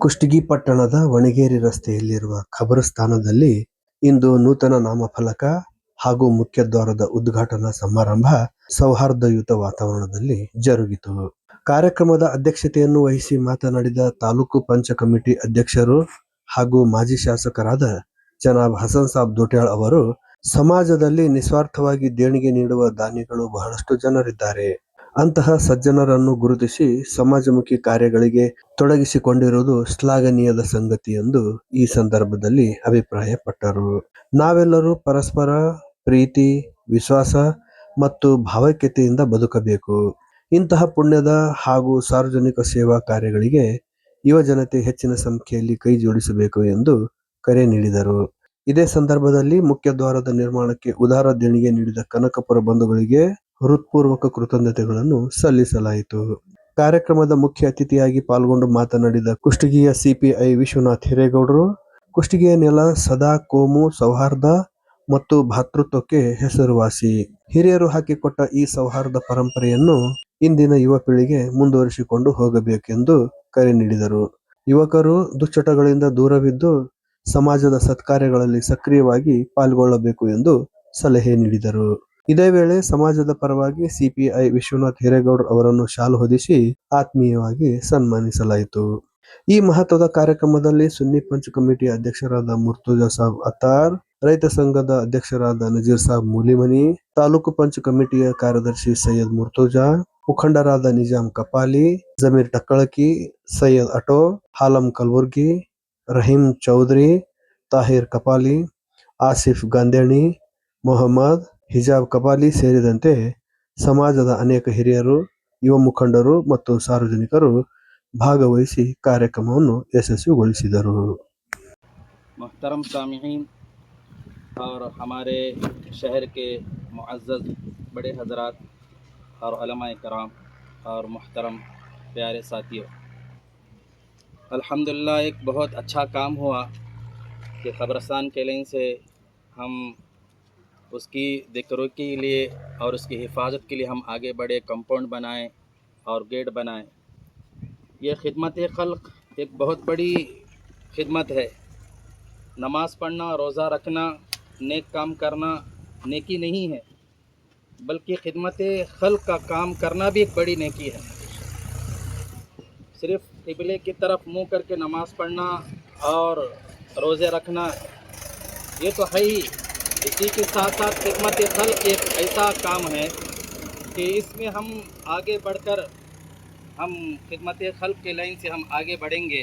ಕುಷ್ಟಗಿ ಪಟ್ಟಣದ ವಣಗೇರಿ ರಸ್ತೆಯಲ್ಲಿರುವ ಖಬರಸ್ಥಾನದಲ್ಲಿ ಇಂದು ನೂತನ ನಾಮಫಲಕ ಹಾಗೂ ಮುಖ್ಯದ್ವಾರದ ಉದ್ಘಾಟನಾ ಸಮಾರಂಭ ಸೌಹಾರ್ದಯುತ ವಾತಾವರಣದಲ್ಲಿ ಜರುಗಿತು. ಕಾರ್ಯಕ್ರಮದ ಅಧ್ಯಕ್ಷತೆಯನ್ನು ವಹಿಸಿ ಮಾತನಾಡಿದ ತಾಲೂಕು ಪಂಚ ಕಮಿಟಿ ಅಧ್ಯಕ್ಷರು ಹಾಗೂ ಮಾಜಿ ಶಾಸಕರಾದ ಜನಾಬ್ ಹಸನ್ ಸಾಬ್ ದೋಟ್ಯಾಳ್ ಅವರು, ಸಮಾಜದಲ್ಲಿ ನಿಸ್ವಾರ್ಥವಾಗಿ ದೇಣಿಗೆ ನೀಡುವ ದಾನಿಗಳು ಬಹಳಷ್ಟು ಜನರಿದ್ದಾರೆ. ಅಂತಹ ಸಜ್ಜನರನ್ನು ಗುರುತಿಸಿ ಸಮಾಜಮುಖಿ ಕಾರ್ಯಗಳಿಗೆ ತೊಡಗಿಸಿಕೊಂಡಿರುವುದು ಶ್ಲಾಘನೀಯದ ಸಂಗತಿ ಎಂದು ಈ ಸಂದರ್ಭದಲ್ಲಿ ಅಭಿಪ್ರಾಯಪಟ್ಟರು. ನಾವೆಲ್ಲರೂ ಪರಸ್ಪರ ಪ್ರೀತಿ, ವಿಶ್ವಾಸ ಮತ್ತು ಭಾವೈಕ್ಯತೆಯಿಂದ ಬದುಕಬೇಕು. ಇಂತಹ ಪುಣ್ಯದ ಹಾಗೂ ಸಾರ್ವಜನಿಕ ಸೇವಾ ಕಾರ್ಯಗಳಿಗೆ ಯುವ ಜನತೆ ಹೆಚ್ಚಿನ ಸಂಖ್ಯೆಯಲ್ಲಿ ಕೈ ಜೋಡಿಸಬೇಕು ಎಂದು ಕರೆ ನೀಡಿದರು. ಇದೇ ಸಂದರ್ಭದಲ್ಲಿ ಮುಖ್ಯದ್ವಾರದ ನಿರ್ಮಾಣಕ್ಕೆ ಉದಾರ ದೇಣಿಗೆ ನೀಡಿದ ಕನಕಪುರ ಬಂಧುಗಳಿಗೆ ಹೃತ್ಪೂರ್ವಕ ಕೃತಜ್ಞತೆಗಳನ್ನು ಸಲ್ಲಿಸಲಾಯಿತು. ಕಾರ್ಯಕ್ರಮದ ಮುಖ್ಯ ಅತಿಥಿಯಾಗಿ ಪಾಲ್ಗೊಂಡು ಮಾತನಾಡಿದ ಕುಷ್ಟಗಿಯ ಸಿಪಿಐ ವಿಶ್ವನಾಥ್ ಹಿರೇಗೌಡರು, ಕುಷ್ಟಗಿಯ ನೆಲ ಸದಾ ಕೋಮು ಸೌಹಾರ್ದ ಮತ್ತು ಭ್ರಾತೃತ್ವಕ್ಕೆ ಹೆಸರುವಾಸಿ. ಹಿರಿಯರು ಹಾಕಿಕೊಟ್ಟ ಈ ಸೌಹಾರ್ದ ಪರಂಪರೆಯನ್ನು ಇಂದಿನ ಯುವ ಪೀಳಿಗೆ ಮುಂದುವರಿಸಿಕೊಂಡು ಹೋಗಬೇಕೆಂದು ಕರೆ ನೀಡಿದರು. ಯುವಕರು ದುಶ್ಚಟಗಳಿಂದ ದೂರವಿದ್ದು ಸಮಾಜದ ಸತ್ಕಾರ್ಯಗಳಲ್ಲಿ ಸಕ್ರಿಯವಾಗಿ ಪಾಲ್ಗೊಳ್ಳಬೇಕು ಎಂದು ಸಲಹೆ ನೀಡಿದರು. ಇದೇ ವೇಳೆ ಸಮಾಜದ ಪರವಾಗಿ ಸಿಪಿಐ ವಿಶ್ವನಾಥ್ ಹಿರೇಗೌಡ ಅವರನ್ನು ಶಾಲು ಹೊದಿಸಿ ಆತ್ಮೀಯವಾಗಿ ಸನ್ಮಾನಿಸಲಾಯಿತು. ಈ ಮಹತ್ವದ ಕಾರ್ಯಕ್ರಮದಲ್ಲಿ ಸುನ್ನಿ ಪಂಚ್ ಕಮಿಟಿ ಅಧ್ಯಕ್ಷರಾದ ಮುರ್ತುಜಾ ಸಾಬ್ ಅತ್ತಾರ್, ರೈತ ಸಂಘದ ಅಧ್ಯಕ್ಷರಾದ ನಜೀರ್ ಸಾಬ್ ಮೂಲಿಮನಿ, ತಾಲೂಕು ಪಂಚ್ ಕಮಿಟಿಯ ಕಾರ್ಯದರ್ಶಿ ಸೈಯದ್ ಮುರ್ತುಜಾ, ಮುಖಂಡರಾದ ನಿಜಾಮ್ ಕಪಾಲಿ, ಜಮೀರ್ ಟಕ್ಕಳಕಿ, ಸೈಯದ್ ಅಟೋ, ಹಾಲಂ ಕಲ್ಬುರ್ಗಿ, ರಹೀಂ ಚೌಧರಿ, ತಾಹಿರ್ ಕಪಾಲಿ, ಆಸಿಫ್ ಗಾಂದೇಣಿ, ಮೊಹಮ್ಮದ್ ಹಿಜಾಬ್ ಕಪಾಲಿ ಸೇರಿದಂತೆ ಸಮಾಜದ ಅನೇಕ ಹಿರಿಯರು, ಯುವ ಮುಖಂಡರು ಮತ್ತು ಸಾರ್ವಜನಿಕರು ಭಾಗವಹಿಸಿ ಕಾರ್ಯಕ್ರಮವನ್ನು ಯಶಸ್ವಿಗೊಳಿಸಿದರು. मोहतरम सामीन और हमारे शहर के मुअज़्ज़ज़ बड़े हज़रात और उलमाए कराम और मोहतरम प्यारे साथियों, अल्हम्दुलिल्लाह एक बहुत अच्छा काम हुआ कि क़ब्रिस्तान के लाइन से हम उसकी ज़िक्र के लिए और उसकी हिफाजत के लिए हम आगे बढ़े, कंपाउंड बनाएं और गेट बनाएं। ये खिदमत खल्क़ एक बहुत बड़ी खिदमत है। नमाज़ पढ़ना, रोज़ा रखना, नेक काम करना नेकी नहीं है, बल्कि खिदमत खल्क़ का काम करना भी एक बड़ी नेकी है। सिर्फ़ क़िबले की तरफ मुँह करके नमाज़ पढ़ना और रोज़े रखना ये तो है ही, इसी के साथ साथ खिदमत खल्क़ एक ऐसा काम है कि इसमें हम आगे बढ़कर हम खिदमत खल्क़ के लाइन से हम आगे बढ़ेंगे